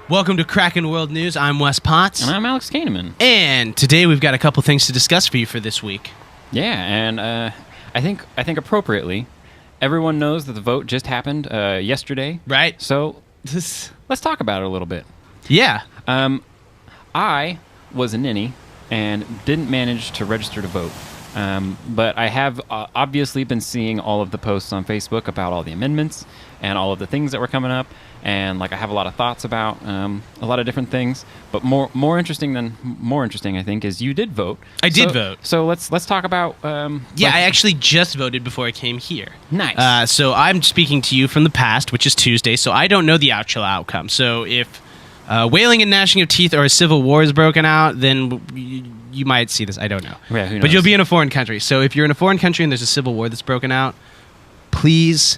Welcome to Kraken World News. I'm Wes Potts. And I'm Alex Kahneman. And today we've got a couple things to discuss for you for this week. Yeah, and I think appropriately, everyone knows that the vote just happened yesterday. Right. So let's talk about it a little bit. Yeah. I was a ninny and didn't manage to register to vote. But I have obviously been seeing all of the posts on Facebook about all the amendments and all of the things that were coming up. And I have a lot of thoughts about a lot of different things. But more interesting, I think, is you did vote. I did vote. So let's talk about. I actually just voted before I came here. Nice. So I'm speaking to you from the past, which is Tuesday. So I don't know the actual outcome. So if wailing and gnashing of teeth or a civil war is broken out, then you might see this. I don't know. Yeah, who knows? But you'll be in a foreign country. So if you're in a foreign country and there's a civil war that's broken out, please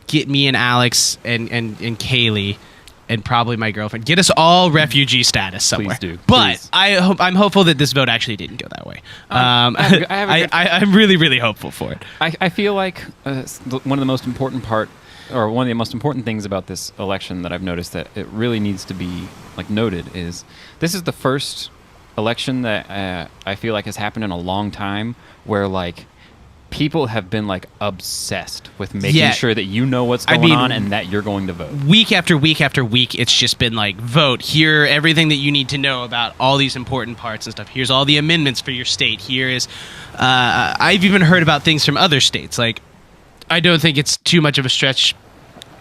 get me and Alex and Kaylee and probably my girlfriend. Get us all refugee status somewhere. Please do. But Please. I'm hopeful that this vote actually didn't go that way. I'm really, really hopeful for it. I feel like one of the most important things about this election that I've noticed that it really needs to be noted is this is the first election that I feel like has happened in a long time where people have been obsessed with making sure that you know what's going on and that you're going to vote. Week after week after week, it's just been vote. Here, everything that you need to know about all these important parts and stuff. Here's all the amendments for your state. Here is, I've even heard about things from other states. I don't think it's too much of a stretch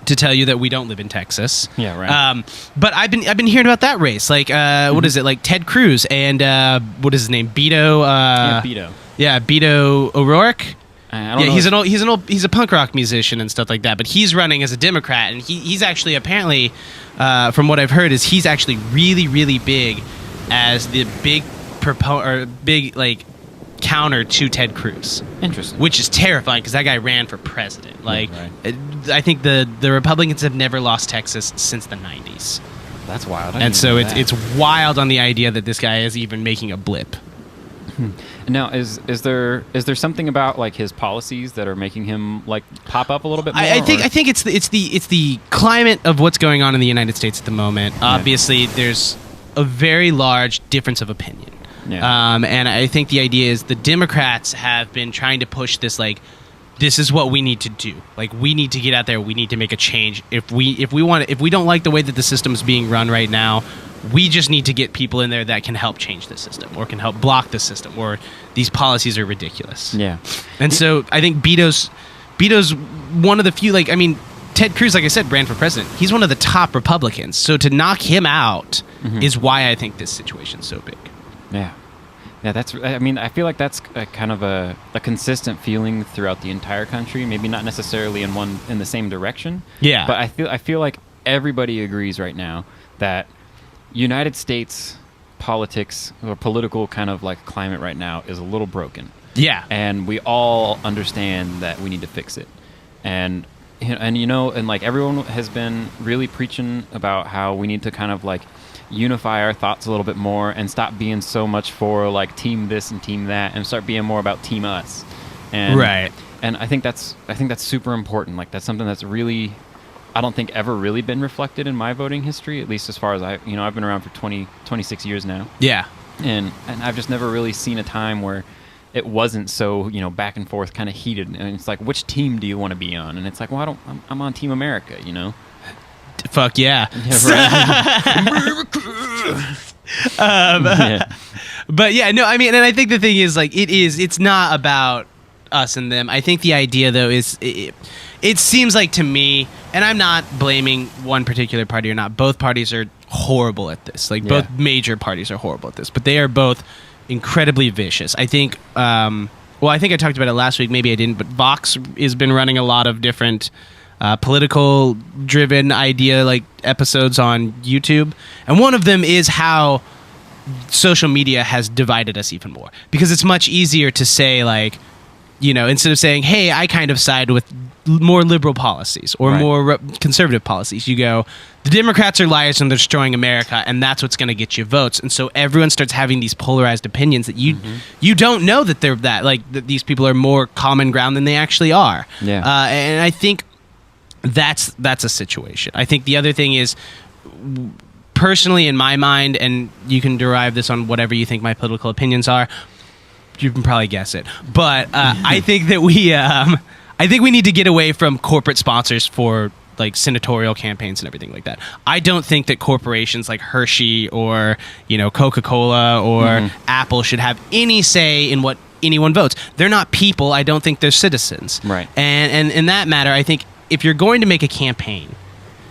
to tell you that we don't live in Texas. Yeah, right. But I've been hearing about that race. What is it? Ted Cruz and what is his name? Beto. Beto. Yeah, Beto O'Rourke. He's a punk rock musician and stuff like that, but he's running as a Democrat, and he's actually apparently, from what I've heard, is he's actually really, really big as the big counter to Ted Cruz. Interesting. Which is terrifying because that guy ran for president. Right. I think the Republicans have never lost Texas since the 90s. That's wild. And so it's wild on the idea that this guy is even making a blip. Now, is there something about his policies that are making him pop up a little bit more? I think it's the climate of what's going on in the United States at the moment. Yeah. Obviously, there's a very large difference of opinion. Yeah. And I think the idea is the Democrats have been trying to push this this is what we need to do. We need to get out there. We need to make a change. If we don't like the way that the system's being run right now, we just need to get people in there that can help change the system or can help block the system, or these policies are ridiculous. Yeah. And so I think Beto's one of the few, Ted Cruz, like I said, ran for president. He's one of the top Republicans. So to knock him out is why I think this situation's so big. Yeah. Yeah, I feel like that's kind of a consistent feeling throughout the entire country. Maybe not necessarily in the same direction. Yeah. But I feel like everybody agrees right now that United States politics or political kind of climate right now is a little broken. Yeah. And we all understand that we need to fix it. And everyone has been really preaching about how we need to kind of unify our thoughts a little bit more and stop being so much for team this and team that and start being more about team us. And right. And I think that's super important. That's something that's really, I don't think ever really been reflected in my voting history, at least as far as I've been around for 26 years now. Yeah. And I've just never really seen a time where it wasn't so, back and forth kind of heated. And it's which team do you want to be on? And it's well, I'm on Team America, Fuck yeah. But yeah, no, and I think the thing is it's not about us and them. I think the idea though is it seems to me, and I'm not blaming one particular party or not. Both parties are horrible at this. Both major parties are horrible at this, but they are both incredibly vicious. I think I think I talked about it last week, maybe I didn't, but Vox has been running a lot of different political driven idea episodes on YouTube, and one of them is how social media has divided us even more, because it's much easier to say instead of saying, hey, I kind of side with more liberal policies or more conservative policies, you go, the Democrats are liars and they're destroying America, and that's what's going to get you votes. And so everyone starts having these polarized opinions that you don't know that they're that these people are more common ground than they actually are. Yeah. And I think that's a situation. I think the other thing is personally, in my mind, and you can derive this on whatever you think my political opinions are, you can probably guess it. But I think that we need to get away from corporate sponsors for like senatorial campaigns and everything like that. I don't think that corporations like Hershey or Coca-Cola or Apple should have any say in what anyone votes. They're not people. I don't think they're citizens. Right. And in that matter, I think if you're going to make a campaign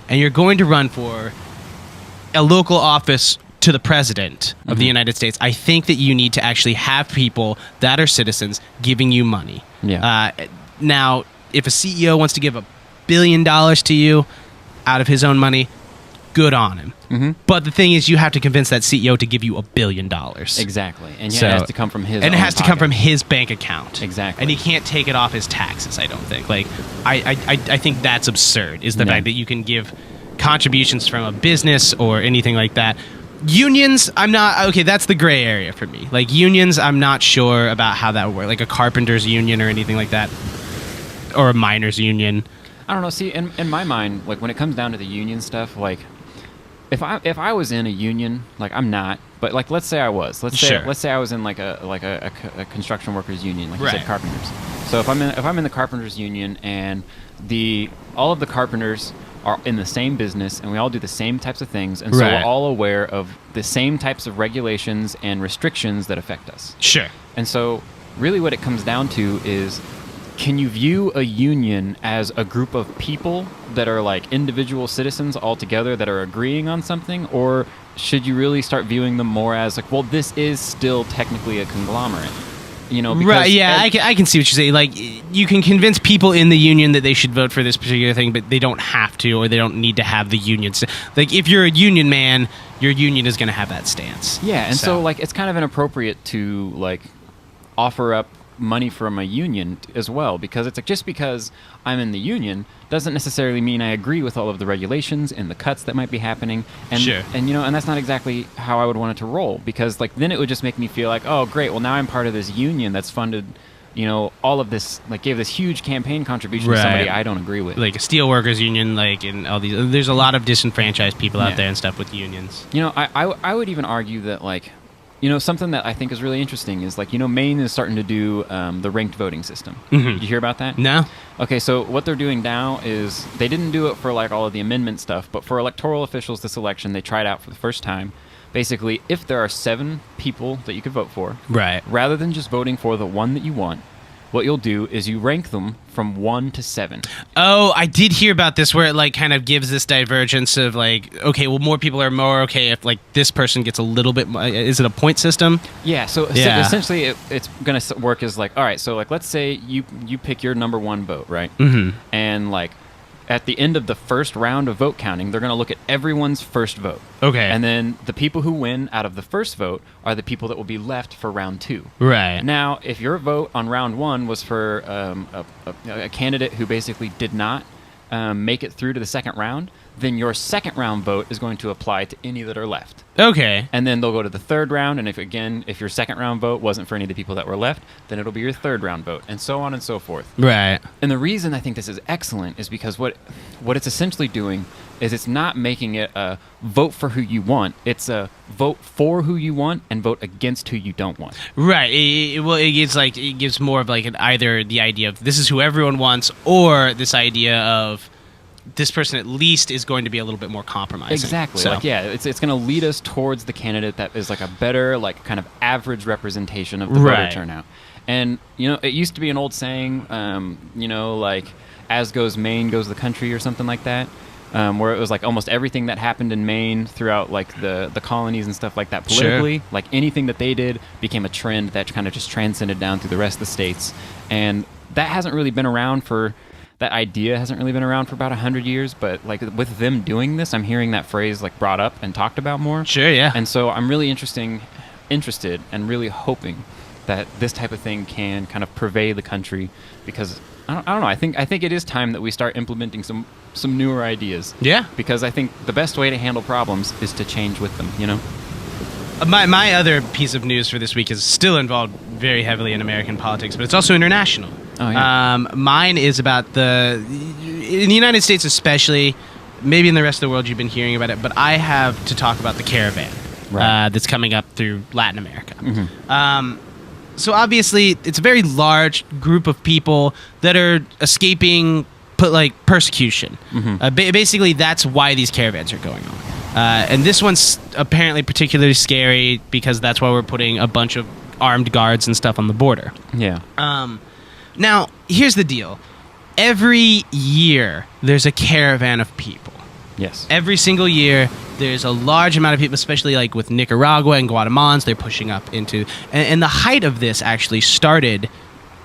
and you're going to run for a local office to the president of the United States, I think that you need to actually have people that are citizens giving you money. Yeah. Now, if a CEO wants to give $1 billion to you out of his own money, good on him. But the thing is, you have to convince that CEO to give you $1 billion. Exactly. And it has to come from his and it own has to come from his bank account. Exactly. And he can't take it off his taxes, I don't think. Like, I think that's absurd, is the fact that you can give contributions from a business or anything like that. Unions, I'm not... Okay, that's the gray area for me. Like, unions, I'm not sure about how that would work. Like a carpenter's union or anything like that. Or a miners' union. I don't know. See, in my mind, like when it comes down to the union stuff, like if I was in a union, like I'm not, but like let's say I was. Let's say I was in like a construction workers union, like you said, carpenters. So if I'm in the carpenters union and all of the carpenters are in the same business and we all do the same types of things, and so we're all aware of the same types of regulations and restrictions that affect us. Sure. And so really what it comes down to is, can you view a union as a group of people that are like individual citizens all together that are agreeing on something, or should you really start viewing them more as like, well, this is still technically a conglomerate? Because right, yeah, I can see what you're saying. Like, you can convince people in the union that they should vote for this particular thing, but they don't have to, or they don't need to have the union. Like, if you're a union man, your union is going to have that stance. Yeah, and so like, it's kind of inappropriate to like offer up money from a union as well, because it's like, just because I'm in the union doesn't necessarily mean I agree with all of the regulations and the cuts that might be happening, and and that's not exactly how I would want it to roll, because like then it would just make me feel like, oh great, well now I'm part of this union that's funded all of this, like gave this huge campaign contribution to somebody I don't agree with, like a steelworkers union, like in all these, there's a lot of disenfranchised people out there and stuff with unions. I would even argue that like something that I think is really interesting is like, Maine is starting to do the ranked voting system. Did you hear about that? No. Okay, so what they're doing now is they didn't do it for like all of the amendment stuff, but for electoral officials this election, they tried out for the first time. Basically, if there are 7 people that you could vote for, rather than just voting for the one that you want, what you'll do is you rank them from 1 to 7. Oh, I did hear about this, where it like kind of gives this divergence of like, okay, well, more people are more okay if like this person gets a little bit. Is it a point system? Yeah. So essentially, it's gonna work as like, all right. So like, let's say you pick your number 1 vote, right? And like, at the end of the first round of vote counting, they're going to look at everyone's first vote. Okay. And then the people who win out of the first vote are the people that will be left for round 2. Right. Now, if your vote on round 1 was for a candidate who basically did not make it through to the second round, then your second round vote is going to apply to any that are left. Okay. And then they'll go to the third round, and if your second round vote wasn't for any of the people that were left, then it'll be your third round vote, and so on and so forth. Right. And the reason I think this is excellent is because what it's essentially doing is it's not making it a vote for who you want. It's a vote for who you want and vote against who you don't want. Right. It gives more of like either the idea of this is who everyone wants, or this idea of this person at least is going to be a little bit more compromising. Exactly. So. Like, yeah, it's going to lead us towards the candidate that is like a better, like kind of average representation of the voter turnout. And, it used to be an old saying, like, as goes Maine, goes the country, or something like that, where it was like almost everything that happened in Maine throughout like the colonies and stuff like that politically, like anything that they did became a trend that kind of just transcended down through the rest of the states. And that hasn't really been around for... That idea hasn't really been around for about 100 years, but like with them doing this, I'm hearing that phrase like brought up and talked about more. Sure, yeah. And so I'm really interested and really hoping that this type of thing can kind of pervade the country, because I don't know. I think it is time that we start implementing some newer ideas. Yeah. Because I think the best way to handle problems is to change with them. My other piece of news for this week is still involved very heavily in American politics, but it's also international. Oh, yeah. Mine is about in the United States especially, maybe in the rest of the world you've been hearing about it, but I have to talk about the caravan that's coming up through Latin America. So obviously, it's a very large group of people that are escaping persecution. Basically, that's why these caravans are going on. And this one's apparently particularly scary because that's why we're putting a bunch of armed guards and stuff on the border. Yeah. Now, here's the deal. Every year, there's a caravan of people. Yes. Every single year, there's a large amount of people, especially like with Nicaragua and Guatemalans, they're pushing up into... And the height of this actually started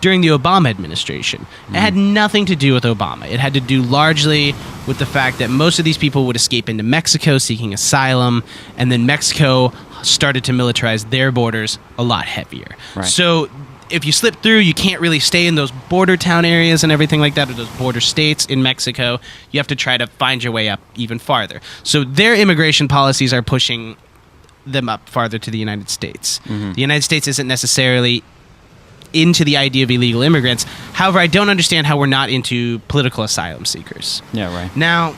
during the Obama administration. It had nothing to do with Obama. It had to do largely with the fact that most of these people would escape into Mexico seeking asylum, and then Mexico started to militarize their borders a lot heavier. Right. So if you slip through, you can't really stay in those border town areas and everything like that, or those border states in Mexico. You have to try to find your way up even farther. So their immigration policies are pushing them up farther to the United States. The United States isn't necessarily into the idea of illegal immigrants. However, I don't understand how we're not into political asylum seekers. Yeah, right. Now,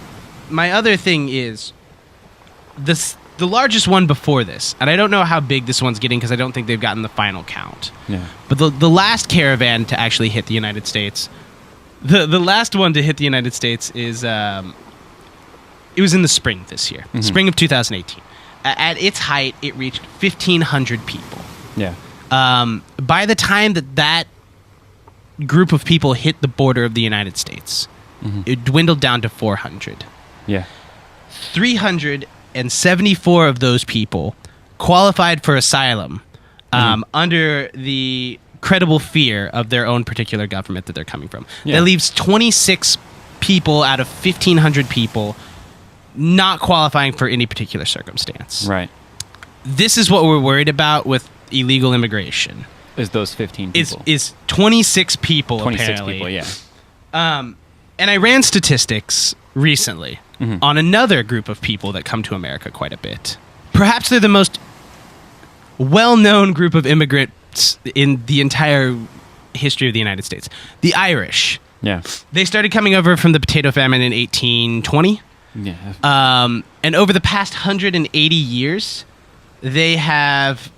my other thing is the largest one before this, and I don't know how big this one's getting because I don't think they've gotten the final count. Yeah. But the last caravan to actually hit the United States, the last one to hit the United States is it was in the spring this year, spring of 2018. At its height, it reached 1,500 people. Yeah. By the time that group of people hit the border of the United States, it dwindled down to 400. Yeah. 374 of those people qualified for asylum under the credible fear of their own particular government that they're coming from. Yeah. That leaves 26 people out of 1,500 people not qualifying for any particular circumstance. Right. This is what we're worried about with illegal immigration. Is those 15 people? Is 26 people 26 apparently. people, yeah. And I ran statistics recently on another group of people that come to America quite a bit. Perhaps they're the most well-known group of immigrants in the entire history of the United States. The Irish. Yeah. They started coming over from the potato famine in 1820. Yeah. And over the past 180 years, they have...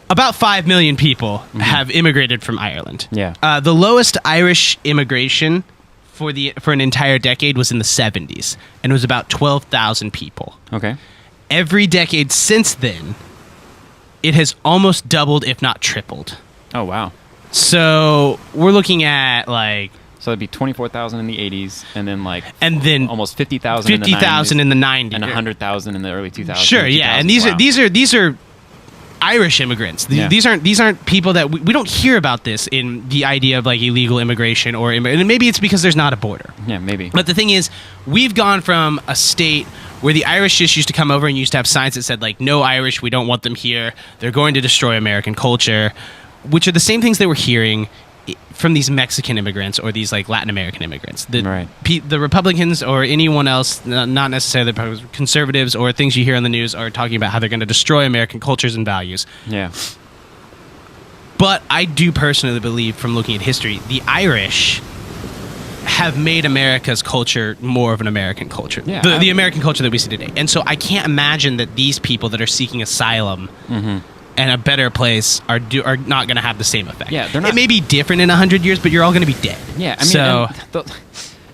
About 5 million people have immigrated from Ireland. Yeah. The lowest Irish immigration for an entire decade was in the 70s, and it was about 12,000 people. Okay. Every decade since then, it has almost doubled, if not tripled. Oh, wow. So we're looking at like... So that'd be 24,000 in the 80s, and then almost 50,000 in the 50,000 in the 90s. And 100,000 in the early 2000s. Sure, yeah. And these are Irish immigrants. These aren't people that we don't hear about this in the idea of like illegal immigration and maybe it's because there's not a border. Yeah, maybe. But the thing is, we've gone from a state where the Irish just used to come over and used to have signs that said like, no Irish, we don't want them here. They're going to destroy American culture, which are the same things they were hearing from these Mexican immigrants or these like Latin American immigrants. The Republicans or anyone else, not necessarily the conservatives or things you hear on the news, are talking about how they're going to destroy American cultures and values. Yeah. But I do personally believe, from looking at history, the Irish have made America's culture more of an American culture. Yeah, the American culture that we see today. And so I can't imagine that these people that are seeking asylum and a better place are not going to have the same effect. Yeah, they're not. It may be different in 100 years, but you're all going to be dead. Yeah, I mean, so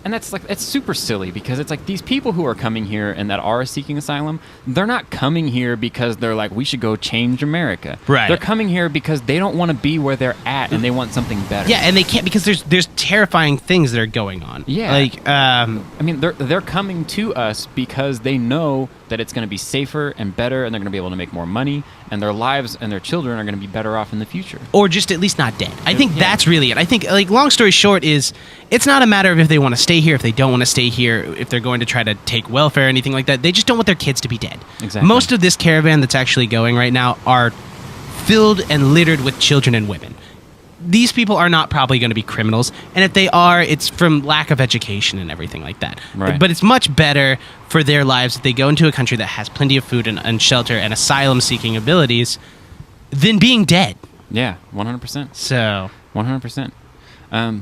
and it's super silly because it's like these people who are coming here and that are seeking asylum, they're not coming here because they're like, we should go change America. Right. They're coming here because they don't want to be where they're at and they want something better. Yeah, and they can't because there's terrifying things that are going on. Yeah. Like I mean, they're coming to us because they know that it's going to be safer and better, and they're going to be able to make more money, and their lives and their children are going to be better off in the future. Or just at least not dead. I think that's really it. I think, like, long story short is, it's not a matter of if they want to stay here, if they don't want to stay here, if they're going to try to take welfare or anything like that. They just don't want their kids to be dead. Exactly. Most of this caravan that's actually going right now are filled and littered with children and women. These people are not probably going to be criminals, and if they are, it's from lack of education and everything like that. Right. But it's much better for their lives if they go into a country that has plenty of food and shelter and asylum-seeking abilities than being dead. Yeah, 100%. So 100%. I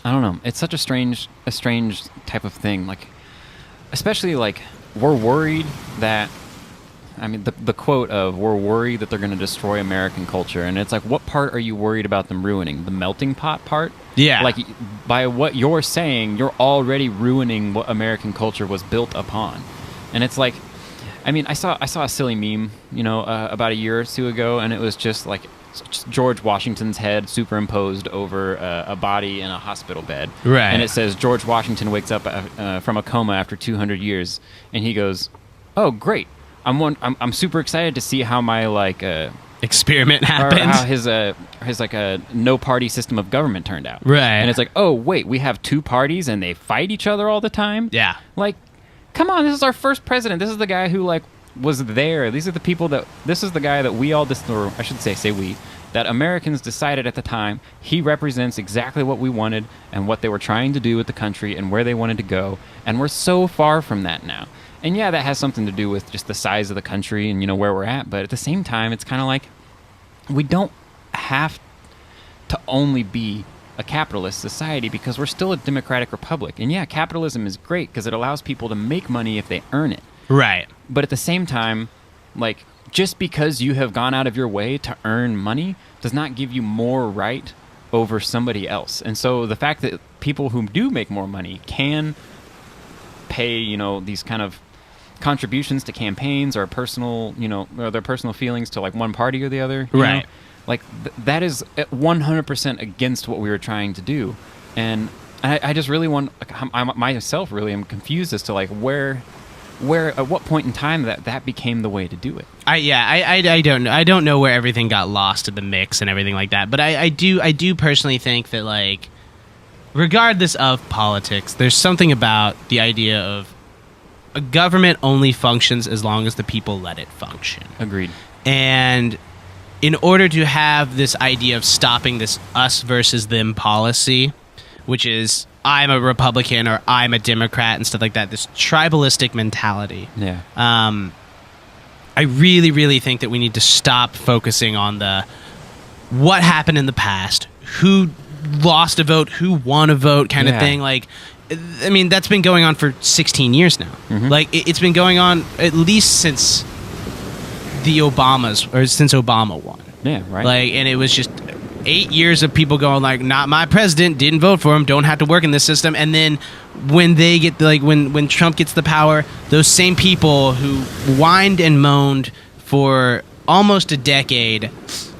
don't know. It's such a strange type of thing. Like, especially like we're worried that. I mean, the quote of "we're worried that they're going to destroy American culture," and it's like, what part are you worried about them ruining? The melting pot part? Yeah. Like, by what you're saying, you're already ruining what American culture was built upon, and it's like, I mean, I saw a silly meme, about a year or two ago, and it was just like George Washington's head superimposed over a body in a hospital bed, right? And it says George Washington wakes up from a coma after 200 years, and he goes, "Oh, great. I'm super excited to see how my experiment happened. Or how his no party system of government turned out." Right. And it's like, oh wait, we have two parties and they fight each other all the time. Yeah. Like, come on, this is our first president. This is the guy who was there. These are the people this is the guy that we all or I should say we, that Americans decided at the time. He represents exactly what we wanted and what they were trying to do with the country and where they wanted to go. And we're so far from that now. And yeah, that has something to do with just the size of the country and, where we're at. But at the same time, it's kind of like we don't have to only be a capitalist society because we're still a democratic republic. And yeah, capitalism is great because it allows people to make money if they earn it. Right. But at the same time, just because you have gone out of your way to earn money does not give you more right over somebody else. And so the fact that people who do make more money can pay, these kind of contributions to campaigns or personal, or their personal feelings to one party or the other, right? That is 100% against what we were trying to do, and I just really I myself really am confused as to where at what point in time that became the way to do it. I don't know. I don't know where everything got lost in the mix and everything like that. But I do personally think that regardless of politics, there's something about the idea of a government only functions as long as the people let it function. Agreed. And in order to have this idea of stopping this us versus them policy, which is I'm a Republican or I'm a Democrat and stuff like that, this tribalistic mentality. Yeah. I really, really think that we need to stop focusing on what happened in the past, who lost a vote, who won a vote kind of thing. I mean, that's been going on for 16 years now. Mm-hmm. It's been going on at least since since Obama won. Yeah, right. And it was just 8 years of people going not my president, didn't vote for him, don't have to work in this system. And then when they get when Trump gets the power, those same people who whined and moaned for almost a decade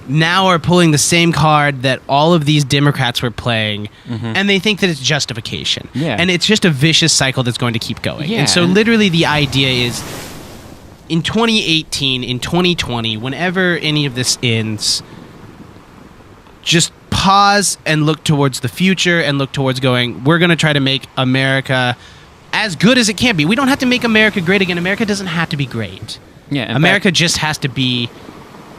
now are pulling the same card that all of these Democrats were playing, and they think that it's justification. Yeah. And it's just a vicious cycle that's going to keep going. Yeah. And so literally the idea is, in 2018, in 2020, whenever any of this ends, just pause and look towards the future and look towards we're going to try to make America as good as it can be. We don't have to make America great again. America doesn't have to be great. Yeah. America just has to be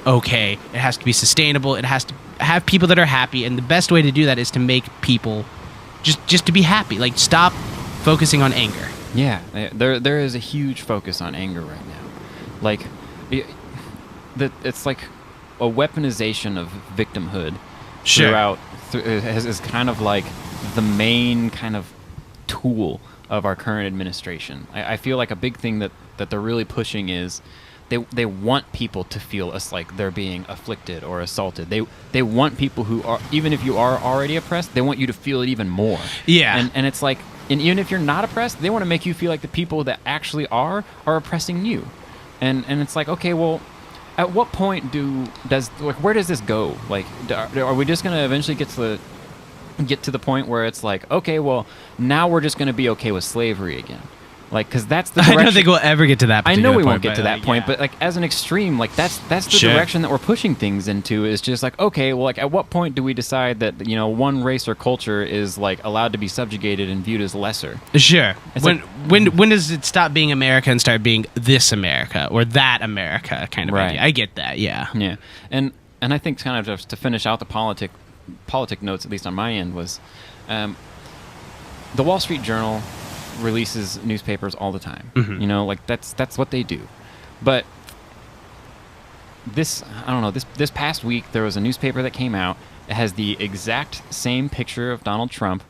okay. It has to be sustainable. It has to have people that are happy, and the best way to do that is to make people just to be happy. Stop focusing on anger. Yeah, there is a huge focus on anger right now. It's like a weaponization of victimhood throughout. Is kind of the main kind of tool of our current administration. I feel like a big thing that they're really pushing is they want people to feel like they're being afflicted or assaulted. They want people who are, even if you are already oppressed, they want you to feel it even more. Yeah. And it's and even if you're not oppressed, they want to make you feel like the people that actually are oppressing you. And it's okay, well, at what point where does this go? Are we just going to eventually get to the point where it's okay, well, now we're just going to be okay with slavery again? Because that's the direction. I don't think we'll ever get to that point. I know we won't get to that point, but as an extreme, that's the direction that we're pushing things into, is just okay, well, at what point do we decide that, one race or culture is allowed to be subjugated and viewed as lesser? Sure. When does it stop being America and start being this America or that America kind of idea? I get that, yeah. Yeah. And I think kind of just to finish out the politic notes, at least on my end, was the Wall Street Journal releases newspapers all the time. Mm-hmm. That's what they do. But this past week there was a newspaper that came out. It has the exact same picture of Donald Trump,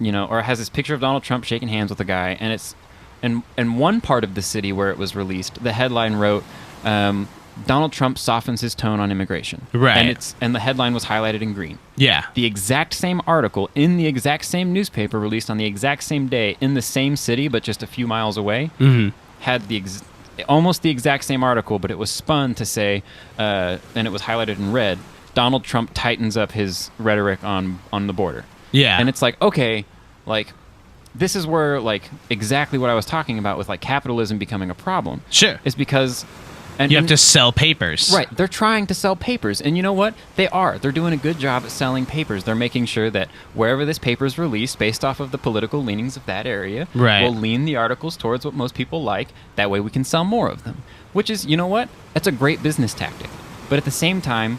or it has this picture of Donald Trump shaking hands with a guy, and it's in one part of the city where it was released, the headline wrote, Donald Trump softens his tone on immigration. Right. And the headline was highlighted in green. Yeah. The exact same article in the exact same newspaper released on the exact same day in the same city, but just a few miles away, had almost the exact same article, but it was spun to say, and it was highlighted in red, Donald Trump tightens up his rhetoric on the border. Yeah. And it's like, okay, like, this is where, like, exactly what I was talking about with, like, capitalism becoming a problem. Sure. Is because... And you have to sell papers. Right. They're trying to sell papers. And you know what? They are. They're doing a good job at selling papers. They're making sure that wherever this paper is released, based off of the political leanings of that area, will lean the articles towards what most people like. That way we can sell more of them. Which is, you know what? That's a great business tactic. But at the same time,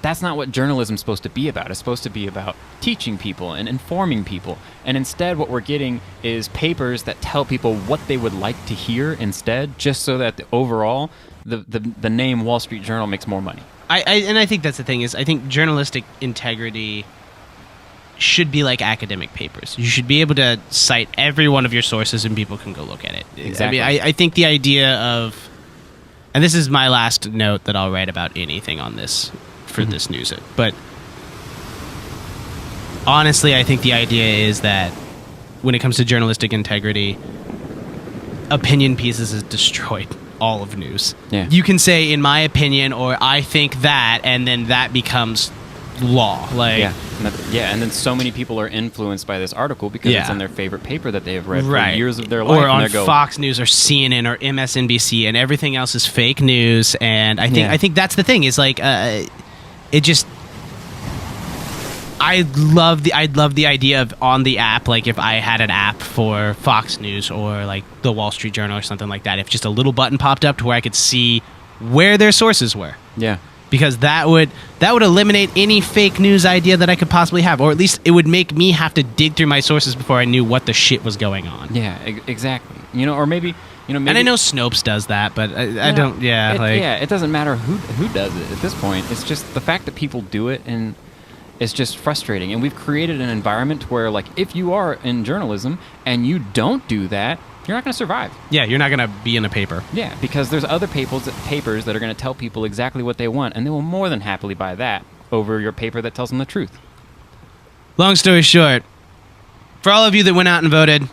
that's not what journalism's supposed to be about. It's supposed to be about teaching people and informing people. And instead, what we're getting is papers that tell people what they would like to hear instead, just so that overall... The name Wall Street Journal makes more money. I think that's the thing is I think journalistic integrity should be like academic papers. You should be able to cite every one of your sources and people can go look at it. Exactly. I mean, I think the idea of, and this is my last note that I'll write about anything on this for this news, but honestly, I think the idea is that when it comes to journalistic integrity, opinion pieces is destroyed. All of news. Yeah. You can say, in my opinion, or I think that, and then that becomes law. Like, and then so many people are influenced by this article because it's in their favorite paper that they have read for years of their life. Or on Fox News or CNN or MSNBC, and everything else is fake news. And I think that's the thing. Is like, it just. I'd love the idea of on the app, like if I had an app for Fox News or like the Wall Street Journal or something like that, if just a little button popped up to where I could see where their sources were. Yeah. Because that would eliminate any fake news idea that I could possibly have, or at least it would make me have to dig through my sources before I knew what the shit was going on. Yeah, exactly. You know, or maybe and I know Snopes does that, but I don't. It doesn't matter who does it at this point. It's just the fact that people do it, and it's just frustrating. And we've created an environment where, like, if you are in journalism and you don't do that, you're not going to survive. Yeah, you're not going to be in a paper. Yeah, because there's other papers that are going to tell people exactly what they want, and they will more than happily buy that over your paper that tells them the truth. Long story short, for all of you that went out and voted,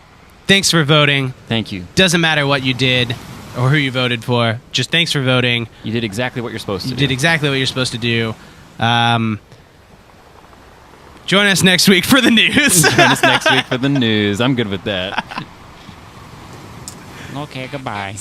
thanks for voting. Thank you. Doesn't matter what you did or who you voted for. Just thanks for voting. You did exactly what you're supposed to do. You did exactly what you're supposed to do. Join us next week for the news. Join us next week for the news. I'm good with that. Okay, goodbye.